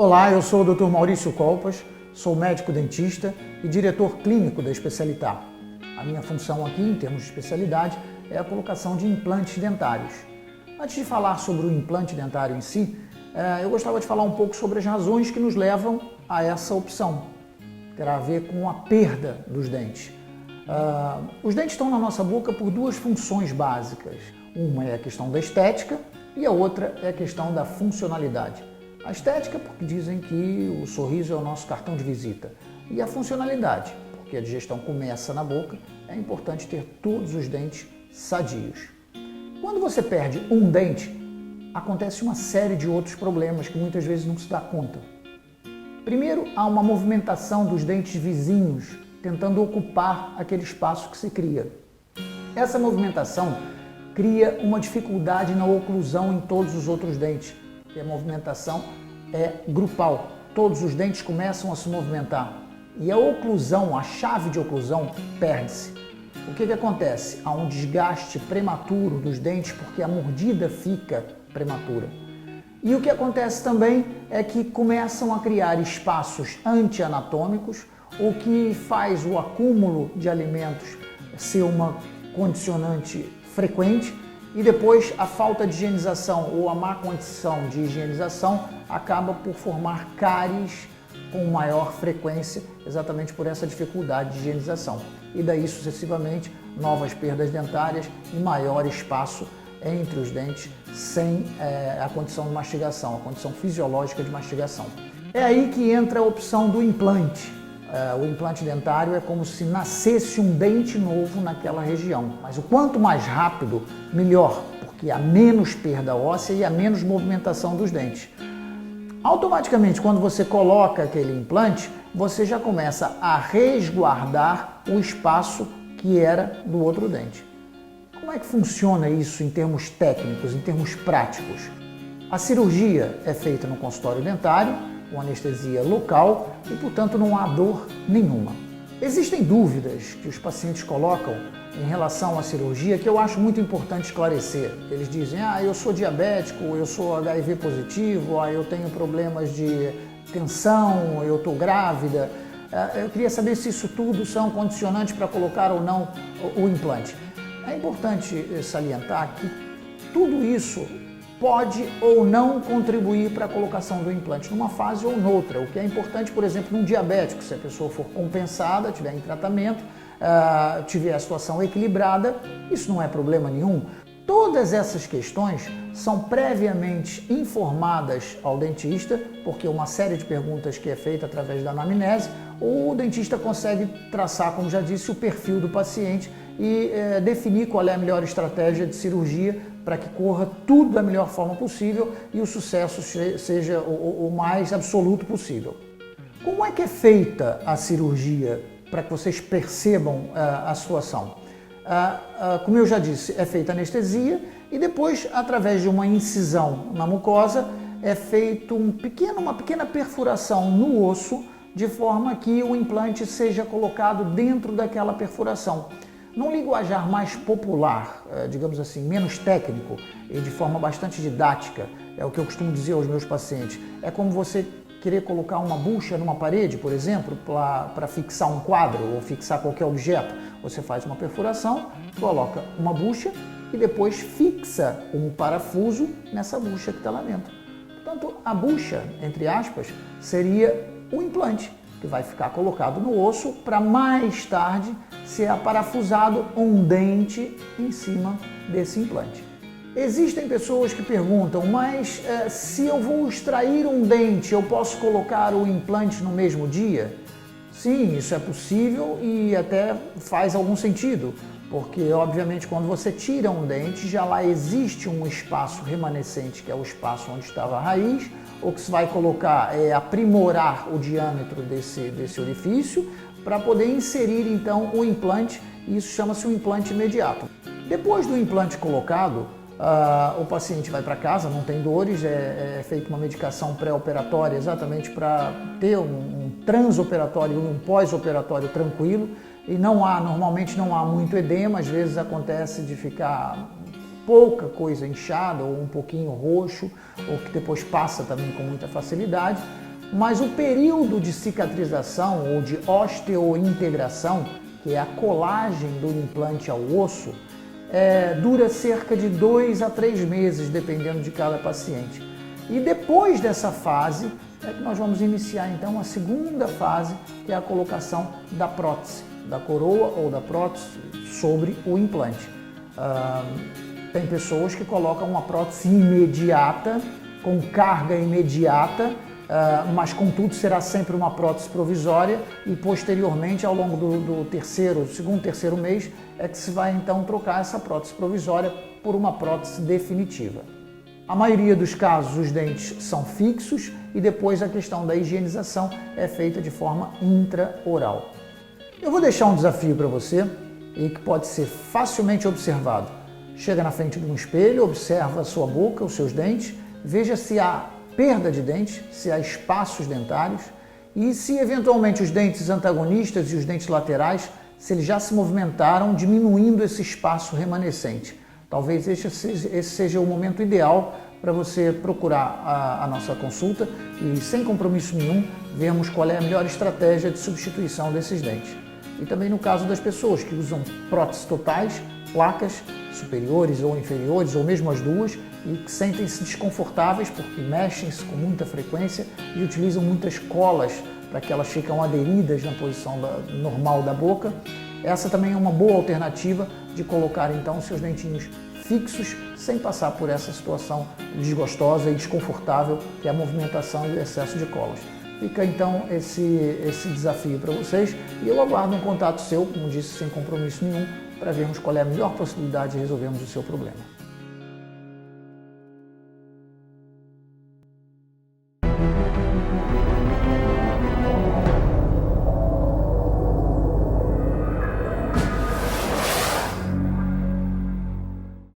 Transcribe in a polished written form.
Olá, eu sou o Dr. Maurício Colpas, sou médico dentista e diretor clínico da Especialitar. A minha função aqui, em termos de especialidade, é a colocação de implantes dentários. Antes de falar sobre o implante dentário em si, eu gostava de falar um pouco sobre as razões que nos levam a essa opção. Terá a ver com a perda dos dentes. Os dentes estão na nossa boca por duas funções básicas. Uma é a questão da estética e a outra é a questão da funcionalidade. A estética, porque dizem que o sorriso é o nosso cartão de visita. E a funcionalidade, porque a digestão começa na boca, é importante ter todos os dentes sadios. Quando você perde um dente, acontece uma série de outros problemas que muitas vezes não se dá conta. Primeiro, há uma movimentação dos dentes vizinhos, tentando ocupar aquele espaço que se cria. Essa movimentação cria uma dificuldade na oclusão em todos os outros dentes, porque a movimentação é grupal. Todos os dentes começam a se movimentar e a oclusão, a chave de oclusão, perde-se. O que acontece? Há um desgaste prematuro dos dentes porque a mordida fica prematura. E o que acontece também é que começam a criar espaços anti-anatômicos, o que faz o acúmulo de alimentos ser uma condicionante frequente e depois a falta de higienização ou a má condição de higienização acaba por formar cáries com maior frequência, exatamente por essa dificuldade de higienização. E daí sucessivamente novas perdas dentárias e maior espaço entre os dentes sem a condição de mastigação, a condição fisiológica de mastigação. É aí que entra a opção do implante. O implante dentário é como se nascesse um dente novo naquela região, mas o quanto mais rápido, melhor, porque há menos perda óssea e há menos movimentação dos dentes. Automaticamente, quando você coloca aquele implante, você já começa a resguardar o espaço que era do outro dente. Como é que funciona isso em termos técnicos, em termos práticos? A cirurgia é feita no consultório dentário, com anestesia local e, portanto, não há dor nenhuma. Existem dúvidas que os pacientes colocam em relação à cirurgia que eu acho muito importante esclarecer. Eles dizem, eu sou diabético, eu sou HIV positivo, eu tenho problemas de tensão, eu estou grávida. Eu queria saber se isso tudo são condicionantes para colocar ou não o implante. É importante salientar que tudo isso pode ou não contribuir para a colocação do implante numa fase ou noutra. O que é importante, por exemplo, num diabético, se a pessoa for compensada, estiver em tratamento, tiver a situação equilibrada, isso não é problema nenhum. Todas essas questões são previamente informadas ao dentista, porque uma série de perguntas que é feita através da anamnese, o dentista consegue traçar, como já disse, o perfil do paciente e definir qual é a melhor estratégia de cirurgia para que corra tudo da melhor forma possível e o sucesso seja o mais absoluto possível. Como é que é feita a cirurgia para que vocês percebam a situação? Como eu já disse, é feita anestesia e depois, através de uma incisão na mucosa, é feita uma pequena perfuração no osso, de forma que o implante seja colocado dentro daquela perfuração. Num linguajar mais popular, digamos assim, menos técnico e de forma bastante didática, é o que eu costumo dizer aos meus pacientes, é como você querer colocar uma bucha numa parede, por exemplo, para fixar um quadro ou fixar qualquer objeto. Você faz uma perfuração, coloca uma bucha e depois fixa um parafuso nessa bucha que está lá dentro. Portanto, a bucha, entre aspas, seria o implante, que vai ficar colocado no osso para mais tarde ser aparafusado um dente em cima desse implante. Existem pessoas que perguntam, mas se eu vou extrair um dente, eu posso colocar o implante no mesmo dia? Sim, isso é possível e até faz algum sentido, porque obviamente quando você tira um dente, já lá existe um espaço remanescente, que é o espaço onde estava a raiz. O que se vai colocar é aprimorar o diâmetro desse orifício para poder inserir então o implante, e isso chama-se um implante imediato. Depois do implante colocado, o paciente vai para casa, não tem dores, é feita uma medicação pré-operatória exatamente para ter um transoperatório e um pós-operatório tranquilo, e normalmente não há muito edema, às vezes acontece de ficar pouca coisa inchada ou um pouquinho roxo, ou que depois passa também com muita facilidade. mas o período de cicatrização ou de osteointegração, que é a colagem do implante ao osso, dura cerca de 2 a 3 meses, dependendo de cada paciente. E depois dessa fase, é que nós vamos iniciar então a segunda fase, que é a colocação da prótese, da coroa ou da prótese sobre o implante. Tem pessoas que colocam uma prótese imediata, com carga imediata, mas contudo será sempre uma prótese provisória e posteriormente, ao longo do segundo, terceiro mês, é que se vai então trocar essa prótese provisória por uma prótese definitiva. A maioria dos casos os dentes são fixos e depois a questão da higienização é feita de forma intraoral. Eu vou deixar um desafio para você e que pode ser facilmente observado. Chega na frente de um espelho, observa a sua boca, os seus dentes, veja se há perda de dentes, se há espaços dentários e se eventualmente os dentes antagonistas e os dentes laterais, se eles já se movimentaram diminuindo esse espaço remanescente. Talvez esse seja o momento ideal para você procurar a nossa consulta e, sem compromisso nenhum, vermos qual é a melhor estratégia de substituição desses dentes. E também no caso das pessoas que usam próteses totais, placas superiores ou inferiores, ou mesmo as duas, e que sentem-se desconfortáveis porque mexem-se com muita frequência e utilizam muitas colas para que elas ficam aderidas na posição normal da boca. Essa também é uma boa alternativa de colocar então seus dentinhos fixos sem passar por essa situação desgostosa e desconfortável que é a movimentação e o excesso de colas. Fica então esse desafio para vocês e eu aguardo um contato seu, como disse, sem compromisso nenhum, para vermos qual é a melhor possibilidade de resolvermos o seu problema.